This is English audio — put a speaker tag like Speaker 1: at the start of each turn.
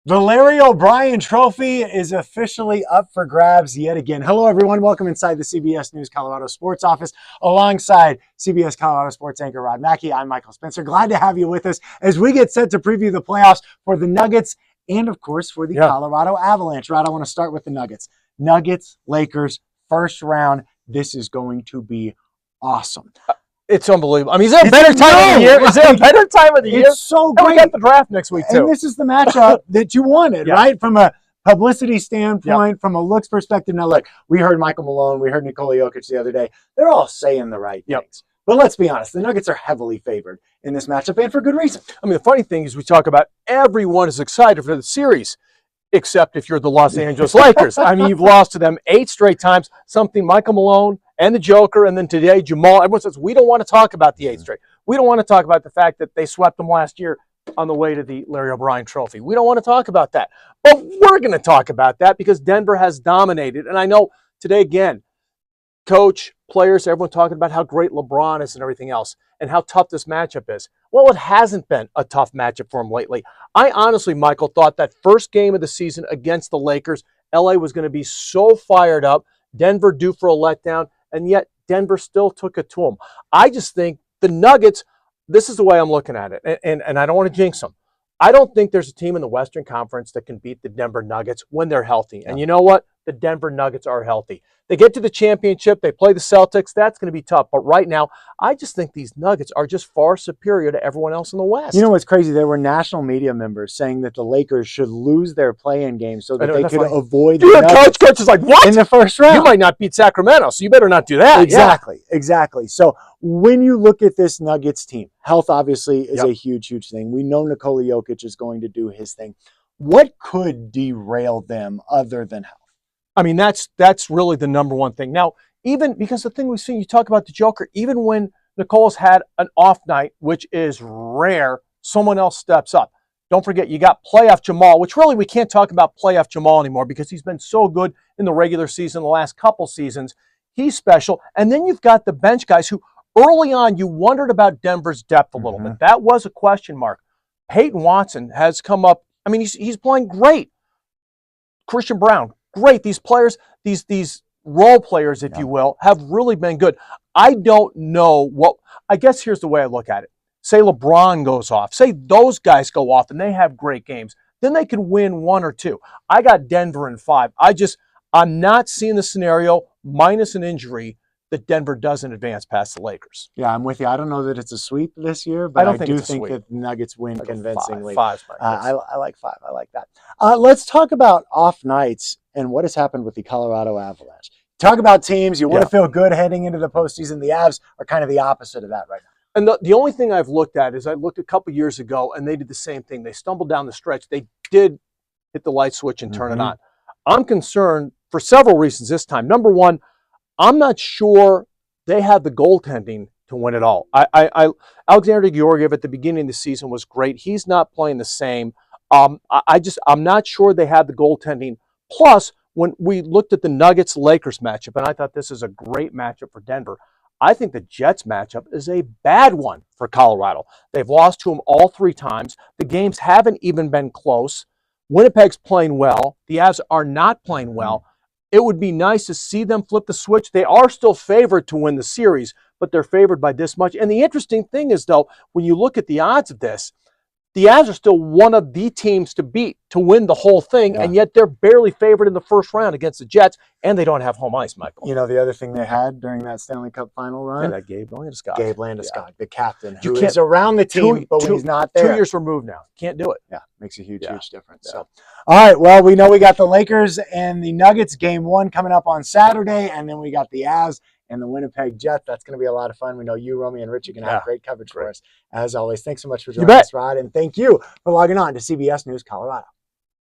Speaker 1: The Larry O'Brien Trophy is officially up for grabs yet again. Hello, everyone. Welcome inside the CBS News Colorado Sports Office alongside CBS Colorado Sports anchor Rod Mackey. I'm Michael Spencer. Glad to have you with us as we get set to preview the playoffs for the Nuggets and, of course, for the Colorado Avalanche. Rod, I want to start with the Nuggets. Nuggets, Lakers, first round. This is going to be awesome.
Speaker 2: It's unbelievable. I mean, is there a better time of the year? Is there a better time of the year?
Speaker 1: It's so great.
Speaker 2: And we got the draft next week, too.
Speaker 1: And this is the matchup that you wanted, right? From a publicity standpoint, from a looks perspective. Now, look, we heard Michael Malone, we heard Nikola Jokic the other day. They're all saying the right things. But let's be honest, the Nuggets are heavily favored in this matchup, and for good reason.
Speaker 2: I mean, the funny thing is we talk about everyone is excited for the series, except if you're the Los Angeles Lakers. I mean, you've lost to them 8 straight times, something Michael Malone and the Joker, and then today Jamal. Everyone says, we don't want to talk about the 8 straight. We don't want to talk about the fact that they swept them last year on the way to the Larry O'Brien Trophy. We don't want to talk about that. But we're going to talk about that because Denver has dominated. And I know today, again, coach, players, everyone talking about how great LeBron is and everything else and how tough this matchup is. Well, it hasn't been a tough matchup for him lately. I honestly, Michael, thought that first game of the season against the Lakers, LA was going to be so fired up, Denver due for a letdown, and yet Denver still took it to them. I just think the Nuggets, this is the way I'm looking at it, and I don't want to jinx them. I don't think there's a team in the Western Conference that can beat the Denver Nuggets when they're healthy. And you know what? The Denver Nuggets are healthy. They get to the championship, they play the Celtics, that's going to be tough. But right now, I just think these Nuggets are just far superior to everyone else in the West.
Speaker 1: You know what's crazy? There were national media members saying that the Lakers should lose their play-in game so that they could avoid the Nuggets.
Speaker 2: Coach is like, what?
Speaker 1: In the first round.
Speaker 2: You might not beat Sacramento, so you better not do that.
Speaker 1: Exactly. So when you look at this Nuggets team, health obviously is a huge, huge thing. We know Nikola Jokic is going to do his thing. What could derail them other than health?
Speaker 2: I mean, that's really the number one thing. Now, even because the thing we've seen, you talk about the Joker, even when Nicola's had an off night, which is rare, someone else steps up. Don't forget, you got playoff Jamal, which really we can't talk about playoff Jamal anymore because he's been so good in the regular season the last couple seasons. He's special. And then you've got the bench guys who early on you wondered about Denver's depth a little bit. That was a question mark. Peyton Watson has come up. I mean, he's playing great. Christian Brown, great. These players, these role players, if you will, have really been good. I don't know what, I guess here's the way I look at it. Say LeBron goes off. Say those guys go off and they have great games. Then they could win 1 or 2. I got Denver in 5. I'm not seeing the scenario, minus an injury, that Denver doesn't advance past the Lakers.
Speaker 1: Yeah, I'm with you. I don't know that it's a sweep this year, but I do think that the Nuggets win convincingly.
Speaker 2: 5.
Speaker 1: I like 5. I like that. Let's talk about off nights and what has happened with the Colorado Avalanche. Talk about teams. You want to feel good heading into the postseason. The Avs are kind of the opposite of that right now.
Speaker 2: And the only thing I've looked at is I looked a couple years ago, and they did the same thing. They stumbled down the stretch. They did hit the light switch and turn it on. I'm concerned for several reasons this time. Number one, I'm not sure they have the goaltending to win it all. Alexander Georgiev at the beginning of the season was great. He's not playing the same. I'm not sure they have the goaltending. Plus, when we looked at the Nuggets-Lakers matchup, and I thought this is a great matchup for Denver, I think the Jets matchup is a bad one for Colorado. They've lost to them all 3 times. The games haven't even been close. Winnipeg's playing well. The Avs are not playing well. It would be nice to see them flip the switch. They are still favored to win the series, but they're favored by this much. And the interesting thing is, though, when you look at the odds of this, the Avs are still one of the teams to beat to win the whole thing, and yet they're barely favored in the first round against the Jets, and they don't have home ice, Michael.
Speaker 1: You know, the other thing they had during that Stanley Cup final run?
Speaker 2: That Gabe Landeskog.
Speaker 1: Gabe Landeskog, the captain, who is around the team, but when he's not there.
Speaker 2: 2 years removed now. Can't do it.
Speaker 1: Yeah, makes a huge, huge difference. So, all right, well, we know we got the Lakers and the Nuggets game 1 coming up on Saturday, and then we got the Avs and the Winnipeg Jets. That's going to be a lot of fun. We know you, Romy, and Rich are going to have great coverage for us. As always, thanks so much for joining us, Rod, and thank you for logging on to CBS News Colorado.